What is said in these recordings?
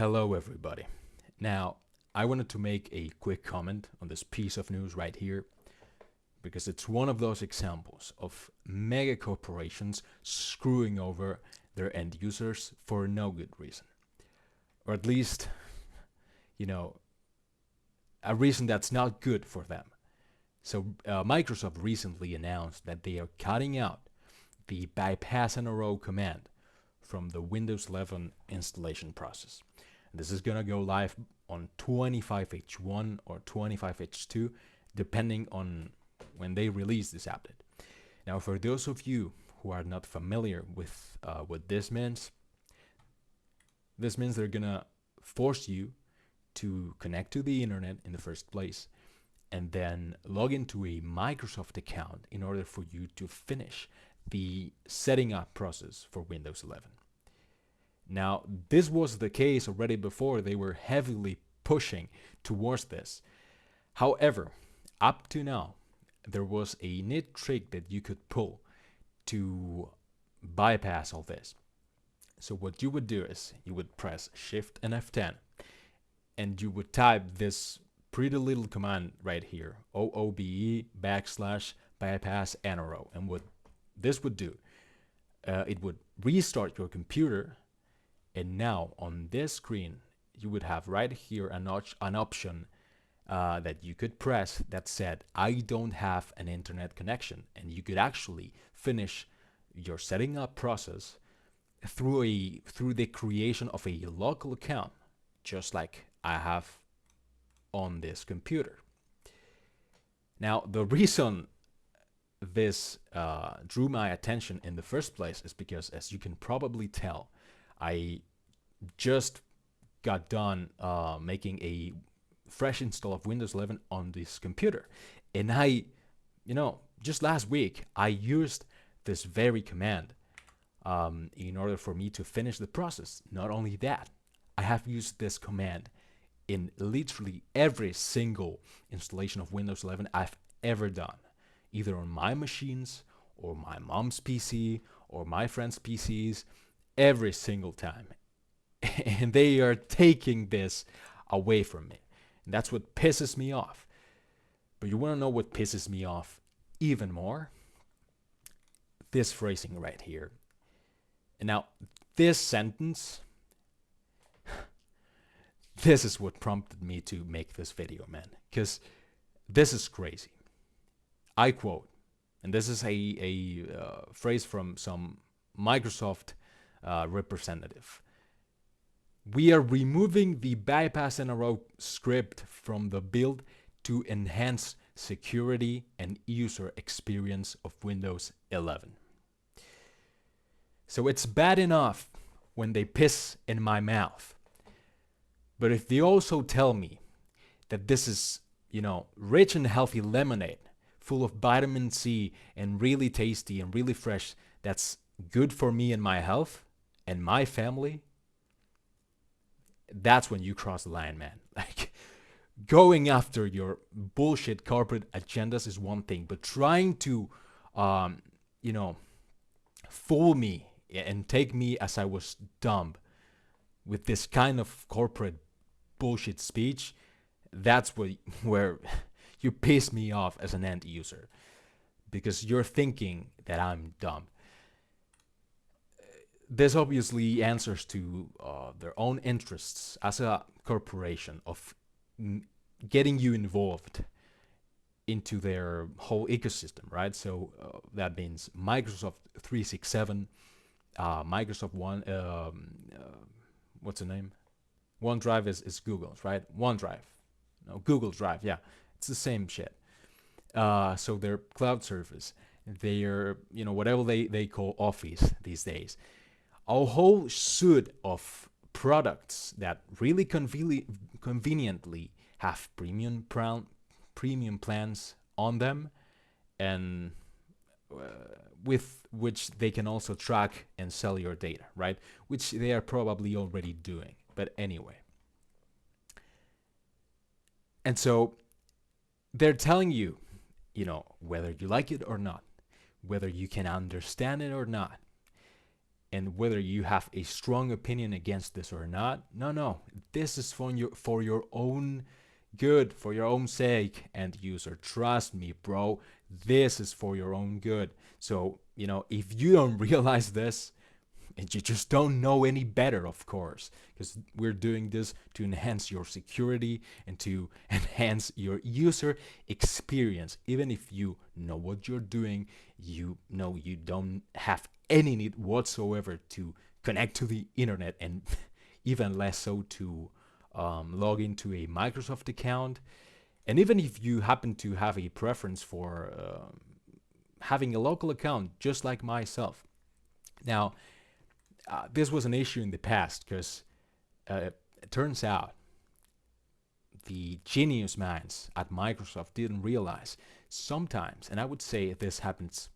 Hello everybody. Now, I wanted to make a quick comment on this piece of news right here because it's one of those examples of mega corporations screwing over their end users for no good reason. Or at least, you know, a reason that's not good for them. So Microsoft recently announced that they are cutting out the bypass_nro command from the Windows 11 installation process. This is gonna go live on 25H1 or 25H2, depending on when they release this update. Now, for those of you who are not familiar with what this means they're gonna force you to connect to the internet in the first place and then log into a Microsoft account in order for you to finish the setting up process for Windows 11. Now, this was the case already before. They were heavily pushing towards this. However, up to now, there was a neat trick that you could pull to bypass all this. So what you would do is you would press Shift and F10 and you would type this pretty little command right here, OOBE \bypassnro. And what this would do, it would restart your computer. And now on this screen, you would have right here an option that you could press that said, I don't have an internet connection. And you could actually finish your setting up process through the creation of a local account, just like I have on this computer. Now, the reason this drew my attention in the first place is because, as you can probably tell, I just got done making a fresh install of Windows 11 on this computer. And just last week, I used this very command in order for me to finish the process. Not only that, I have used this command in literally every single installation of Windows 11 I've ever done, either on my machines or my mom's PC or my friends' PCs, every single time. And they are taking this away from me. And that's what pisses me off. But you want to know what pisses me off even more? This phrasing right here. And now, this sentence, this is what prompted me to make this video, man. Because this is crazy. I quote, and this is a phrase from some Microsoft representative. We are removing the bypass_nro script from the build to enhance security and user experience of Windows 11. So it's bad enough when they piss in my mouth. But if they also tell me that this is, rich and healthy lemonade full of vitamin C and really tasty and really fresh, that's good for me and my health and my family, that's when you cross the line, man. Like, going after your bullshit corporate agendas is one thing, but trying to, fool me and take me as I was dumb with this kind of corporate bullshit speech, that's where you piss me off as an end user, because you're thinking that I'm dumb. This obviously answers to their own interests as a corporation of getting you involved into their whole ecosystem, right? So that means Microsoft 367, Microsoft what's the name? OneDrive is Google's, right? OneDrive, no, Google Drive, yeah, it's the same shit. So their cloud service, their whatever they call Office these days, a whole suite of products that really conveniently have premium plans on them, and with which they can also track and sell your data, right? Which they are probably already doing. But anyway. And so they're telling you, whether you like it or not, whether you can understand it or not, and whether you have a strong opinion against this or not. No, this is for your own good, for your own sake, end user. Trust me, bro, this is for your own good. So, if you don't realize this, and you just don't know any better, of course, because we're doing this to enhance your security and to enhance your user experience. Even if you know what you're doing, you know you don't have any need whatsoever to connect to the internet, and even less so to log into a Microsoft account. And even if you happen to have a preference for having a local account, just like myself. Now, this was an issue in the past because it turns out the genius minds at Microsoft didn't realize sometimes, and I would say this happens,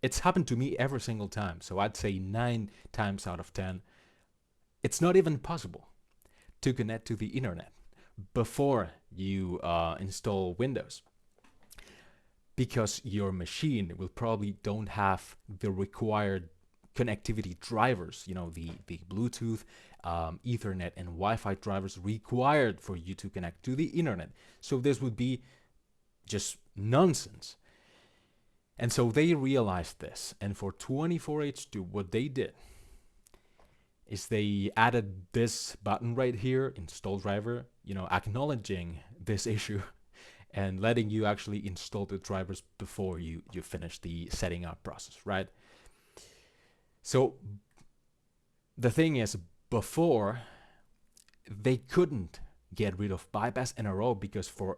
it's happened to me every single time, so I'd say 9 times out of 10, it's not even possible to connect to the internet before you install Windows, because your machine will probably don't have the required connectivity drivers, the Bluetooth, Ethernet, and Wi-Fi drivers required for you to connect to the internet. So this would be just nonsense. And so they realized this, and for 24H2, what they did is they added this button right here, install driver, acknowledging this issue and letting you actually install the drivers before you finish the setting up process, right? So the thing is, before, they couldn't get rid of bypass NRO because for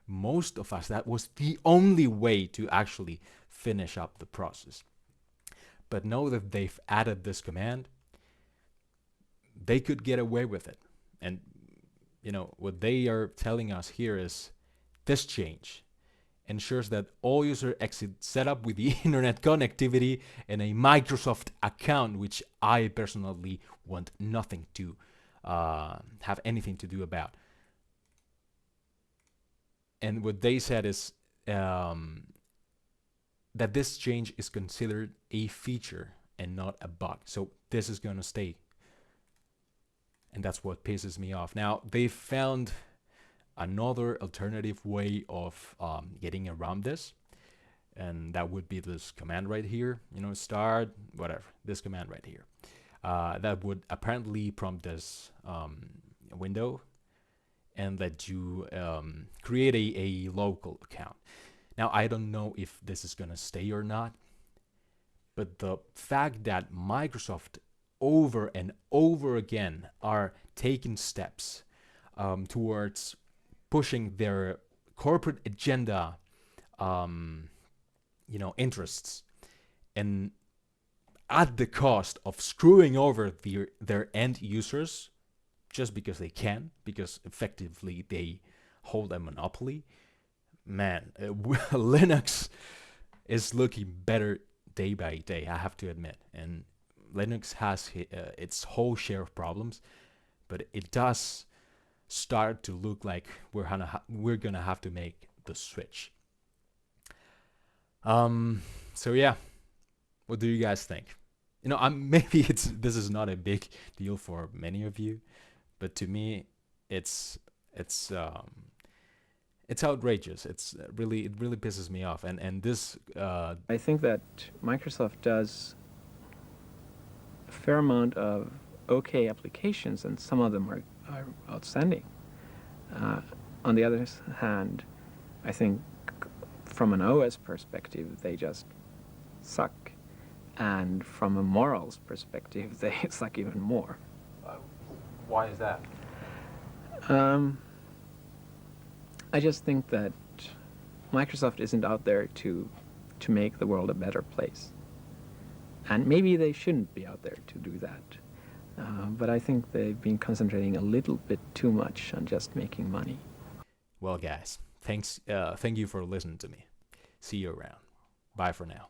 most of us, that was the only way to actually finish up the process. But now that they've added this command, they could get away with it. And, what they are telling us here is this change ensures that all user exit setup with the internet connectivity and a Microsoft account, which I personally want nothing to have anything to do about. And what they said is that this change is considered a feature and not a bug. So this is going to stay. And that's what pisses me off. Now, they found another alternative way of getting around this, and that would be this command right here, start, whatever, this command right here. That would apparently prompt this window and let you create a local account. Now, I don't know if this is going to stay or not, but the fact that Microsoft over and over again are taking steps towards pushing their corporate agenda, interests, and at the cost of screwing over their end users, just because they can, because effectively they hold a monopoly. Man, Linux is looking better day by day, I have to admit. And Linux has its whole share of problems, but it does start to look like we're gonna have to make the switch. So yeah, what do you guys think? Maybe this is not a big deal for many of you, but to me, it's outrageous. It really pisses me off. And this I think that Microsoft does a fair amount of okay applications, and some of them are outstanding. On the other hand, I think from an OS perspective, they just suck. And from a morals perspective, they suck even more. Why is that? I just think that Microsoft isn't out there to make the world a better place. And maybe they shouldn't be out there to do that. But I think they've been concentrating a little bit too much on just making money. Well, guys, thank you for listening to me. See you around. Bye for now.